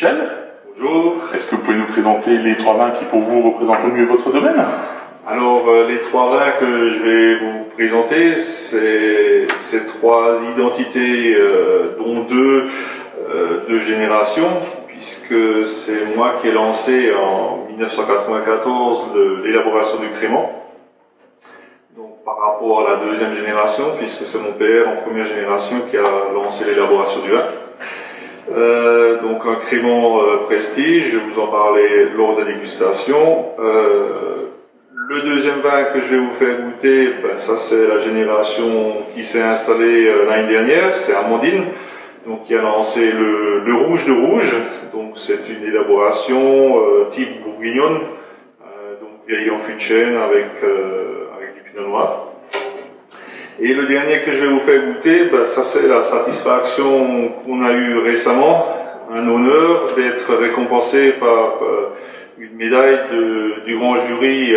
Michel, bonjour. Est-ce que vous pouvez nous présenter les trois vins qui pour vous représentent le mieux votre domaine? Alors les trois vins que je vais vous présenter, c'est ces trois identités dont deux générations, puisque c'est moi qui ai lancé en 1994 l'élaboration du crément. Donc par rapport à la deuxième génération, puisque c'est mon père en première génération qui a lancé l'élaboration du vin. Donc un crément prestige, je vous en parlais lors de la dégustation. Le deuxième vin que je vais vous faire goûter, ça c'est la génération qui s'est installée l'année dernière, c'est Amandine, donc qui a lancé le rouge de rouge, donc c'est une élaboration type bourguignonne, donc vieilli en fût de chêne avec du pinot noir. Et le dernier que je vais vous faire goûter, ça c'est la satisfaction qu'on a eue récemment, un honneur d'être récompensé par une médaille du grand jury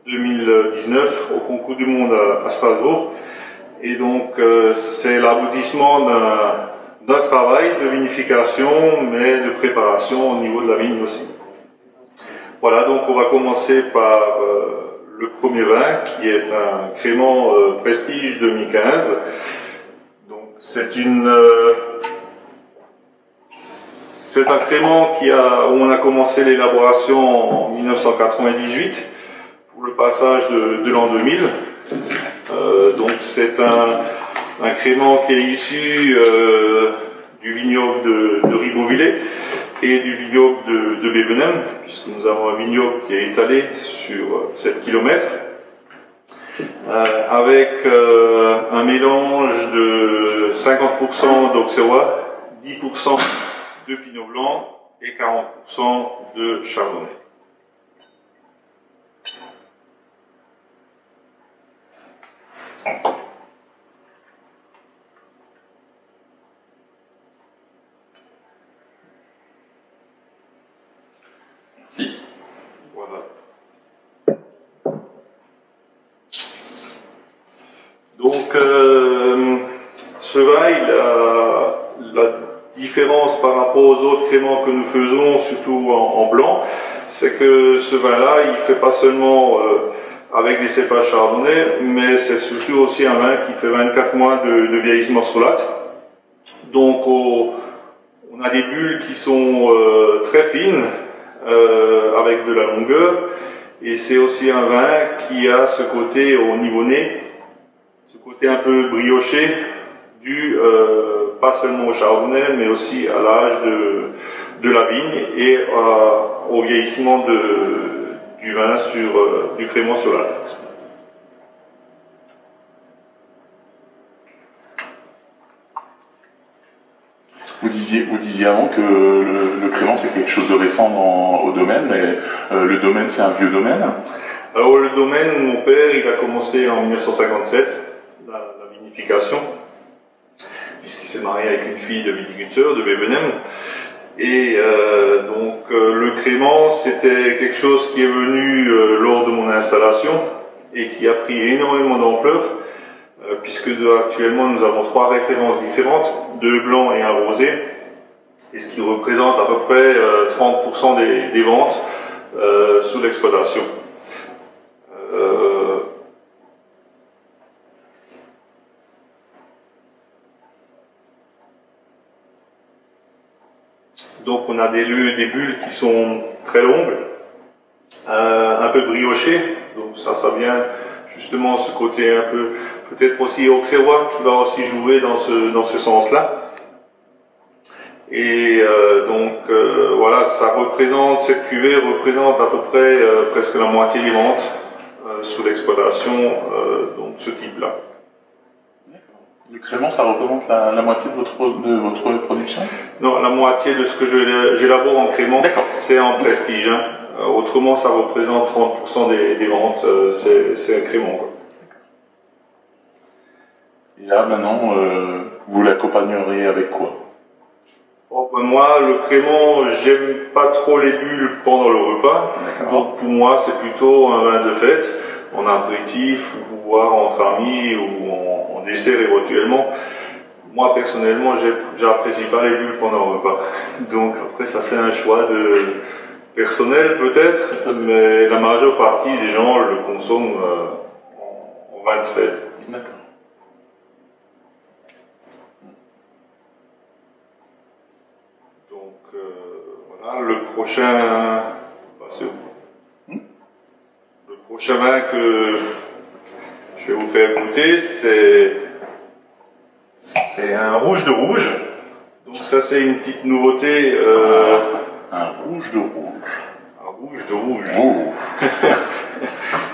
2019 au concours du monde à Strasbourg. Et donc c'est l'aboutissement d'un travail de vinification, mais de préparation au niveau de la vigne aussi. Voilà, donc on va commencer par le premier vin qui est un crément prestige 2015. Donc c'est un crément où on a commencé l'élaboration en 1998 pour le passage de l'an 2000. Donc c'est un crément qui est issu du vignoble de Ribeauvillé et du vignoble de Bévenem, puisque nous avons un vignoble qui est étalé sur 7 km, avec un mélange de 50% d'auxerrois, 10% de pinot blanc et 40% de chardonnay. Merci. Voilà. Donc, ce vin, la différence par rapport aux autres créments que nous faisons, surtout en blanc, c'est que ce vin-là, il ne fait pas seulement avec des cépages chardonnay, mais c'est surtout aussi un vin qui fait 24 mois de vieillissement sur latte. Donc, on a des bulles qui sont très fines, avec de la longueur, et c'est aussi un vin qui a ce côté au niveau nez, ce côté un peu brioché, dû pas seulement au chardonnay, mais aussi à l'âge de la vigne et au vieillissement du vin du crément sur latte. Vous disiez avant que le crément c'est quelque chose de récent au domaine, mais le domaine c'est un vieux domaine. Alors le domaine, mon père, il a commencé en 1957, la vinification, puisqu'il s'est marié avec une fille de viticulteur de Bévenem. Et donc le crément, c'était quelque chose qui est venu lors de mon installation et qui a pris énormément d'ampleur, puisque actuellement nous avons 3 références différentes, 2 blancs et un rosé, et ce qui représente à peu près 30% des ventes sous l'exploitation. Donc on a des bulles qui sont très longues, un peu briochées, donc ça vient justement ce côté un peu, peut-être aussi auxerrois qui va aussi jouer dans ce sens-là. Et voilà, cette cuvée représente à peu près presque la moitié des ventes sous l'exploitation, donc ce type-là. Le crément, ça représente la moitié de votre production? Non, la moitié de ce que j'élabore en crément, c'est en prestige. Hein. Autrement, ça représente 30% des ventes, c'est un crément. Quoi. Et là, maintenant, vous l'accompagnerez avec quoi? Moi, le crément, j'aime pas trop les bulles pendant le repas. Donc pour moi, c'est plutôt un vin de fête, en apéritif, ou boire entre amis, ou en dessert éventuellement. moi personnellement, j'apprécie pas les bulles pendant un repas. Donc après, ça c'est un choix personnel peut-être, mais la majeure partie des gens le consomment en vin de fête. D'accord. Donc voilà, le prochain, c'est où? Le prochain vin que je vais vous faire goûter, c'est un rouge de rouge. Donc ça c'est une petite nouveauté. Un rouge de rouge. Un rouge de rouge. Oh.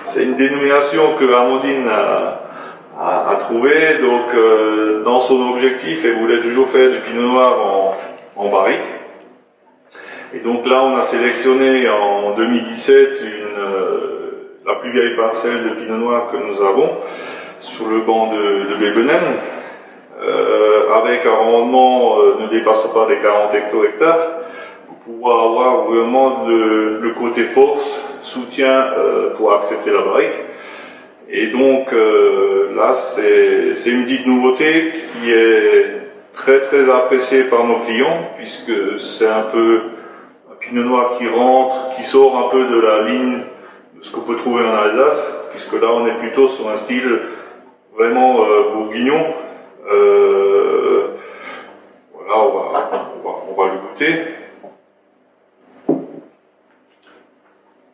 C'est une dénomination que Amandine a trouvée. Donc dans son objectif, elle voulait toujours faire du pinot noir en barrique. Et donc là, on a sélectionné en 2017 la plus vieille parcelle de pinot noir que nous avons sur le banc de Bébenen, avec un rendement ne dépassant pas les 40 hectares, pour pouvoir avoir vraiment le côté force, soutien pour accepter la barrique. Et donc là, c'est une petite nouveauté qui est très très appréciée par nos clients, puisque c'est un peu un pinot noir qui rentre, qui sort un peu de la ligne de ce qu'on peut trouver en Alsace, puisque là on est plutôt sur un style vraiment bourguignon. Voilà, on va le goûter.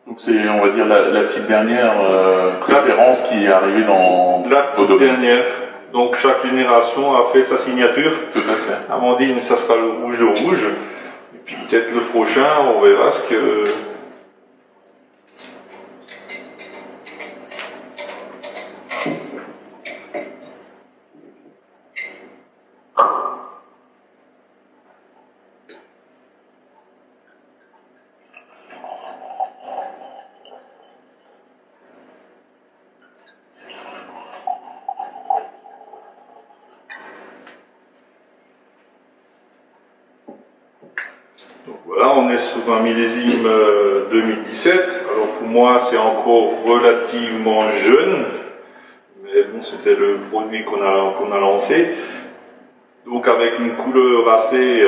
Donc c'est, on va dire, la petite dernière préférence qui est arrivée dans la petite dernière. Donc chaque génération a fait sa signature. Tout à fait. Amandine, ça sera le rouge de rouge. Et puis peut-être le prochain, on verra ce que... Donc voilà, on est sur un millésime 2017. Alors pour moi, c'est encore relativement jeune, mais bon, c'était le produit qu'on a lancé. Donc avec une couleur assez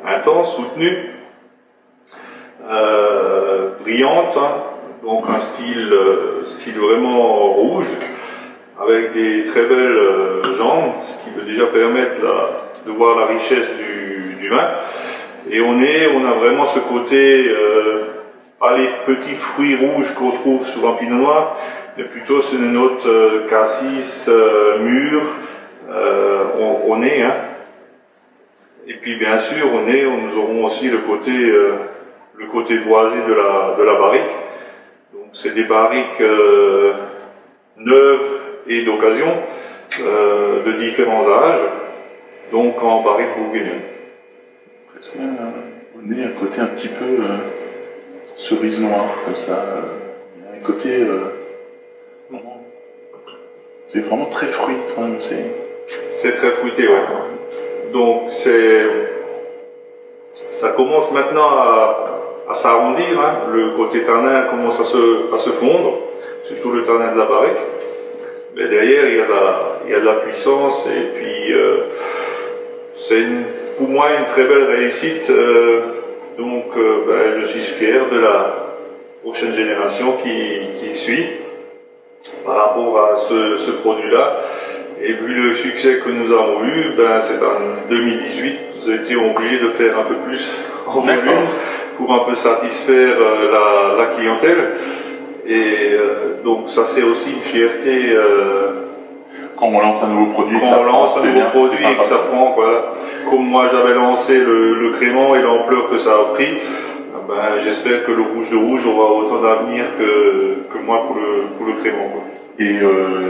intense, soutenue, brillante, hein. Donc un style vraiment rouge, avec des très belles jambes, ce qui peut déjà permettre de voir la richesse du vin. Et on a vraiment ce côté, pas les petits fruits rouges qu'on trouve sur un pinot noir, mais plutôt c'est une note cassis, mûre, au nez. Hein. Et puis bien sûr, au nez, nous aurons aussi le côté boisé de la barrique. Donc c'est des barriques neuves et d'occasion, de différents âges, donc en barrique bourguignonne. Au nez, un côté un petit peu cerise noire, comme ça. Un côté. C'est vraiment très fruité. C'est très fruité, ouais. Donc ça commence maintenant à s'arrondir. Hein. Le côté tanin commence à se fondre, surtout le tanin de la barrique. Mais derrière, il y a de la puissance et puis c'est pour moi une très belle réussite. Donc je suis fier de la prochaine génération qui suit par rapport à ce produit-là. Et vu le succès que nous avons eu, c'est en 2018, nous avons été obligés de faire un peu plus en volume pour un peu satisfaire la clientèle. Et donc ça c'est aussi une fierté quand on lance un nouveau produit, et que ça prend, voilà. Comme moi j'avais lancé le crément et l'ampleur que ça a pris, j'espère que le rouge de rouge aura autant d'avenir que moi pour le crément, quoi. Et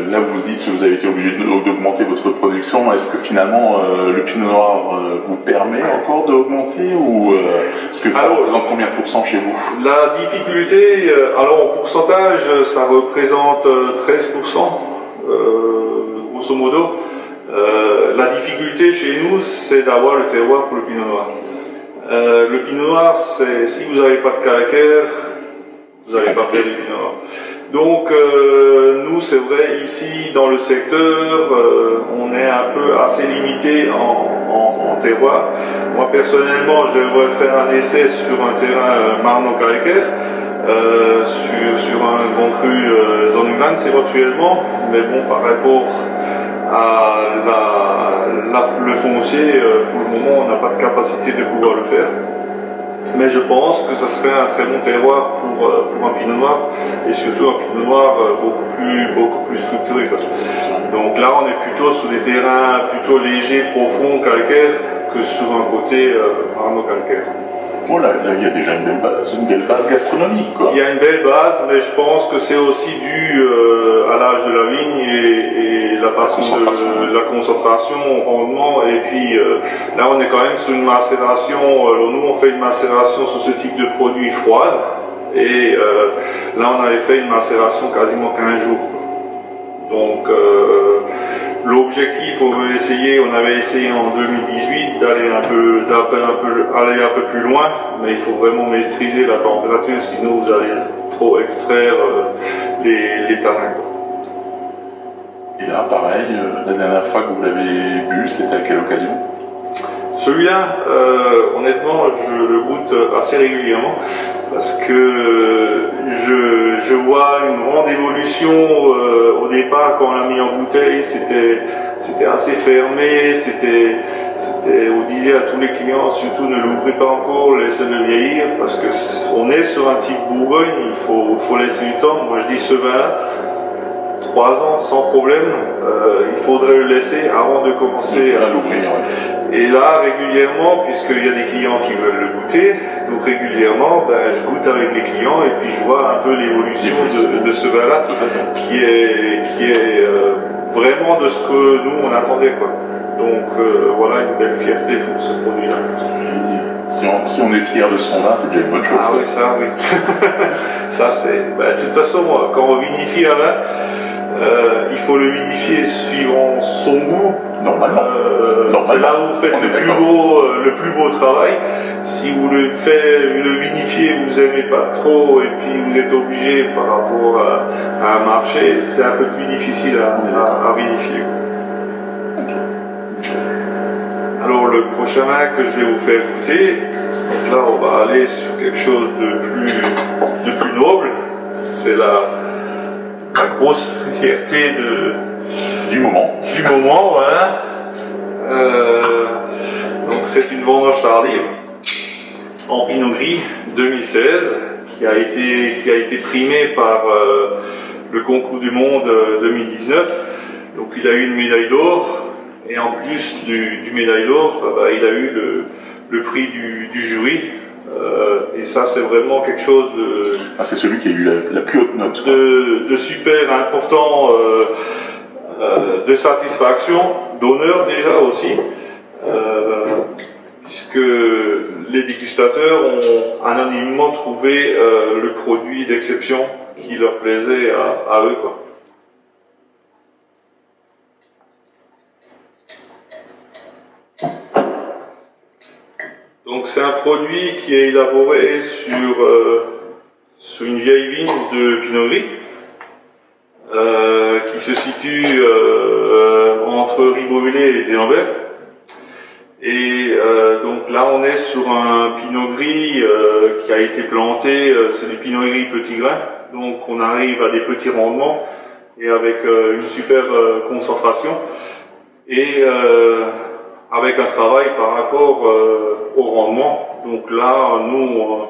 là vous dites que vous avez été obligé d'augmenter votre production. Est-ce que finalement le pinot noir vous permet encore d'augmenter ou parce que ça représente combien de pourcents chez vous? La difficulté, alors en pourcentage, ça représente 13%, grosso modo. La difficulté chez nous, c'est d'avoir le terroir pour le pinot noir. Le pinot noir, si vous n'avez pas de calcaire, vous n'allez pas faire du pinot noir. Donc nous c'est vrai ici dans le secteur on est un peu assez limité en terroir. Moi personnellement je vais faire un essai sur un terrain marno-calcaire sur un grand cru Zoninglands éventuellement, mais bon par rapport à le foncier pour le moment on n'a pas de capacité de pouvoir le faire. Mais je pense que ça serait un très bon terroir pour un pinot noir, et surtout un pinot noir beaucoup plus structuré. Donc là on est plutôt sur des terrains plutôt légers, profonds, calcaires, que sur un côté marno-calcaire. Oh là, il y a déjà une belle base gastronomique, quoi. Il y a une belle base, mais je pense que c'est aussi dû à l'âge de la vigne et la façon de la concentration, au rendement. Et puis là, on est quand même sur une macération. Nous, on fait une macération sur ce type de produit froid. Et là, on avait fait une macération quasiment 15 jours. Donc, l'objectif, on avait essayé en 2018 d'aller un peu plus loin, mais il faut vraiment maîtriser la température, sinon vous allez trop extraire les tanins. Et là, pareil, la dernière fois que vous l'avez bu, c'était à quelle occasion? Celui-là, honnêtement, je le goûte assez régulièrement parce que je vois une grande évolution. Au départ, quand on l'a mis en bouteille, c'était assez fermé, on disait à tous les clients, surtout ne l'ouvrez pas encore, laissez-le vieillir, parce que on est sur un type Bourgogne, il faut laisser du temps. Moi je dis ce vin-là, 3 ans sans problème, il faudrait le laisser avant de commencer à l'ouvrir. Et là, régulièrement, puisqu'il y a des clients qui veulent le goûter, donc régulièrement, je goûte avec les clients et puis je vois un peu l'évolution de ce vin-là, qui est vraiment de ce que nous on attendait, quoi. Donc voilà une belle fierté pour ce produit-là. Si on est fier de son vin, c'est déjà une bonne chose. Ah oui, ça, oui. Ça, c'est. De toute façon, quand on vinifie un vin, il faut le vinifier suivant son goût. Normalement. C'est là où vous faites le plus beau travail. Si vous le vinifiez, vous n'aimez pas trop, et puis vous êtes obligé par rapport à un marché, c'est un peu plus difficile à vinifier. Alors le prochain vin que je vais vous faire goûter, donc là on va aller sur quelque chose de plus noble. C'est la grosse fierté du moment. Voilà. Donc c'est une vendange tardive en Pinot Gris 2016 qui a été primée par le concours du monde 2019. Donc il a eu une médaille d'or. Et en plus du médaille d'or, il a eu le prix du jury. Et ça, c'est vraiment quelque chose de... Ah, c'est celui qui a eu la plus haute note. De super important, de satisfaction, d'honneur déjà aussi. Puisque les dégustateurs ont anonymement trouvé le produit d'exception qui leur plaisait à eux, quoi. Donc c'est un produit qui est élaboré sur une vieille vigne de Pinot Gris qui se situe entre Ribeauvillé et Zénambert. Et donc là on est sur un Pinot Gris qui a été planté, c'est du Pinot Gris petit grain, donc on arrive à des petits rendements et avec une super concentration. Et avec un travail par rapport au rendement. Donc là, nous,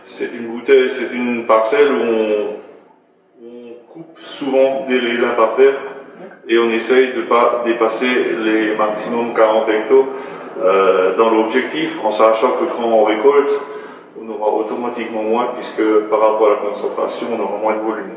c'est une parcelle où on coupe souvent des raisins par terre et on essaye de ne pas dépasser les maximum 40 hectos dans l'objectif, en sachant que quand on récolte, on aura automatiquement moins, puisque par rapport à la concentration, on aura moins de volume.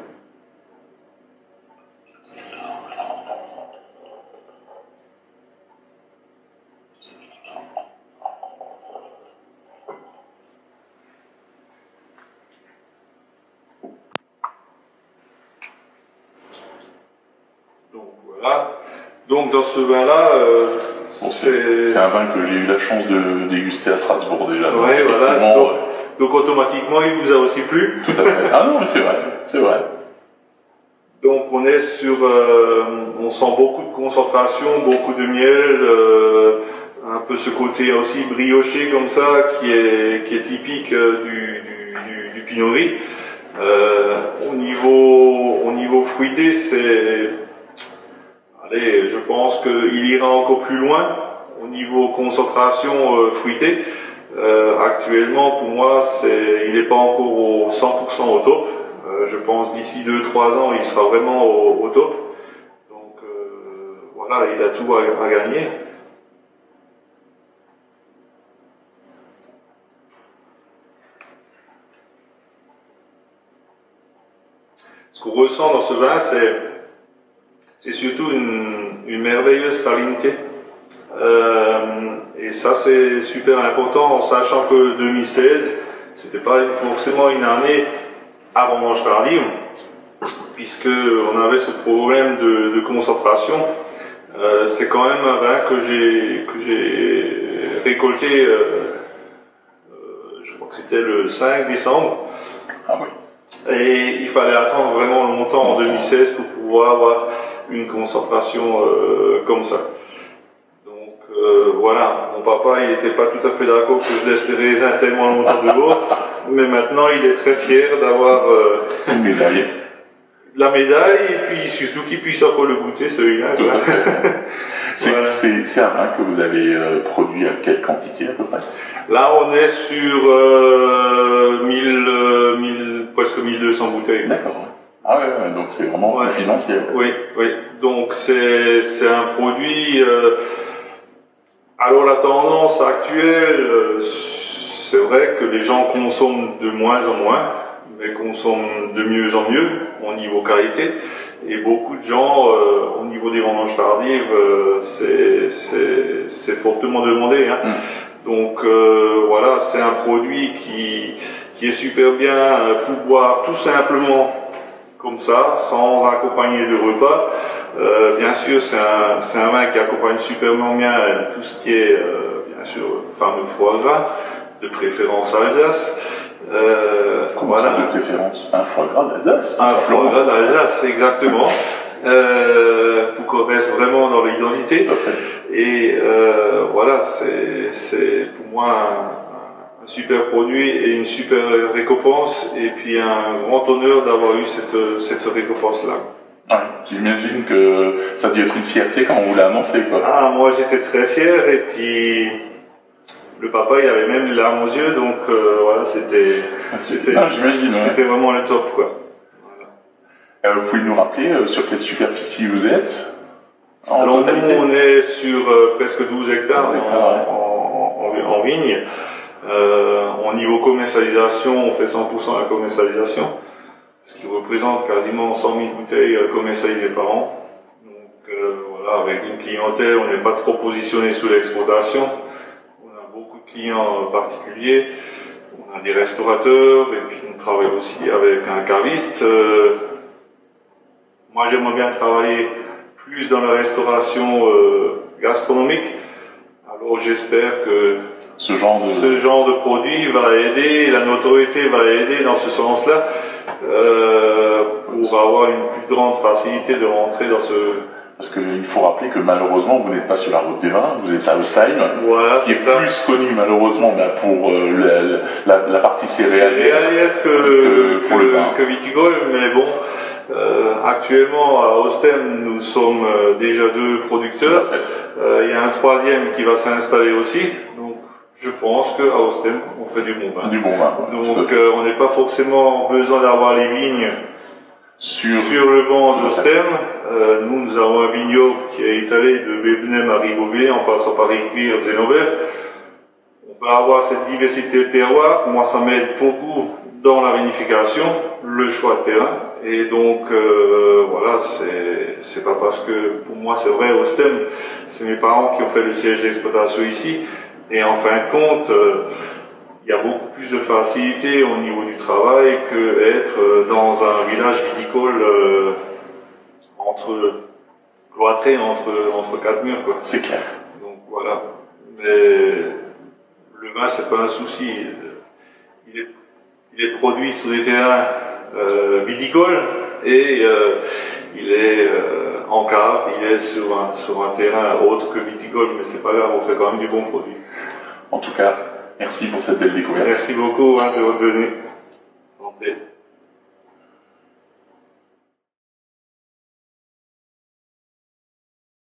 Donc dans ce vin-là, c'est un vin que j'ai eu la chance de déguster à Strasbourg déjà. Ouais, voilà. Donc automatiquement, il vous a aussi plu. Tout à fait. Ah non, mais c'est vrai, c'est vrai. Donc on est sur, on sent beaucoup de concentration, beaucoup de miel, un peu ce côté aussi brioché comme ça qui est typique du Pinot Gris. Au niveau fruité, allez, je pense qu'il ira encore plus loin au niveau concentration fruitée. Actuellement, pour moi, il n'est pas encore au 100% au top. Je pense d'ici 2-3 ans, il sera vraiment au top. Donc voilà, il a tout à gagner. Ce qu'on ressent dans ce vin, c'est surtout une merveilleuse salinité. Et ça, c'est super important en sachant que 2016, c'était pas forcément une année à vendange tardive, puisque on avait ce problème de concentration. C'est quand même un vin que j'ai récolté, je crois que c'était le 5 décembre. Ah oui. Et il fallait attendre vraiment longtemps en 2016 pour pouvoir avoir une concentration comme ça. Donc voilà, mon papa il n'était pas tout à fait d'accord que je laisse les raisins tellement longtemps dehors, mais maintenant il est très fier d'avoir une médaille. La médaille et puis surtout qu'il puisse encore le goûter celui-là. Tout à fait. C'est un vin que vous avez produit à quelle quantité à peu près? Là on est sur presque 1200 bouteilles. D'accord. Ah ouais, donc c'est vraiment confidentiel. Oui, oui. Donc c'est un produit. Alors la tendance actuelle, c'est vrai que les gens consomment de moins en moins, mais consomment de mieux en mieux au niveau qualité. Et beaucoup de gens, au niveau des vendanges tardives, c'est fortement demandé. Hein. Donc voilà, c'est un produit qui est super bien pour boire tout simplement comme ça, sans accompagner de repas. Bien sûr, c'est un vin qui accompagne superment bien tout ce qui est, bien sûr, le fameux foie gras, de préférence Alsace. Voilà. De préférence un foie gras d'Alsace. Un foie gras d'Alsace, exactement. Pour qu'on reste vraiment dans l'identité. Et voilà, c'est pour moi un super produit et une super récompense, et puis un grand honneur d'avoir eu cette récompense-là. Ouais, j'imagine que ça a dû être une fierté quand on vous l'a annoncé, quoi. Ah, moi j'étais très fier, et puis le papa il avait même les larmes aux yeux, donc voilà, c'était vraiment le top, quoi. Voilà. Vous pouvez nous rappeler sur quelle superficie vous êtes Alors nous on est sur presque 12 hectares en vigne. Au niveau commercialisation, on fait 100% à la commercialisation, ce qui représente quasiment 100 000 bouteilles commercialisées par an. Donc voilà, avec une clientèle, on n'est pas trop positionné sous l'exportation. On a beaucoup de clients particuliers, on a des restaurateurs, et puis on travaille aussi avec un caviste. Moi j'aimerais bien travailler plus dans la restauration gastronomique. Alors j'espère que ce genre de produit va aider, la notoriété va aider dans ce sens-là, pour avoir une plus grande facilité de rentrer dans ce... Parce qu'il faut rappeler que malheureusement, vous n'êtes pas sur la route des vins, vous êtes à Ostheim, voilà, qui est plus connu malheureusement pour la partie céréalière que viticole, mais bon, actuellement à Ostheim, nous sommes déjà 2 producteurs, il y a un 3e qui va s'installer aussi, donc je pense qu'à Ostheim, on fait du bon vin. Du bon vin. Donc on n'est pas forcément besoin d'avoir les vignes sur le banc d'Ostheim. Nous avons un vignoble qui est étalé de Bébnem à Ribeauvillé en passant par Riquevire, Zénobert. On peut avoir cette diversité de terroirs. Moi, ça m'aide beaucoup dans la vinification, le choix de terrain. Et donc, voilà, c'est pas parce que, pour moi, c'est vrai, Ostheim, c'est mes parents qui ont fait le siège d'exploitation ici. Et en fin de compte, il y a beaucoup plus de facilité au niveau du travail que être dans un village viticole cloîtré entre 4 murs, quoi. C'est clair. Donc voilà. Mais le vin, c'est pas un souci. il est produit sur des terrains viticoles et il est en cave, il est sur un terrain autre que viticole, mais c'est pas grave, on fait quand même du bon produit. En tout cas, merci pour cette belle découverte. Merci beaucoup de votre venue. Santé.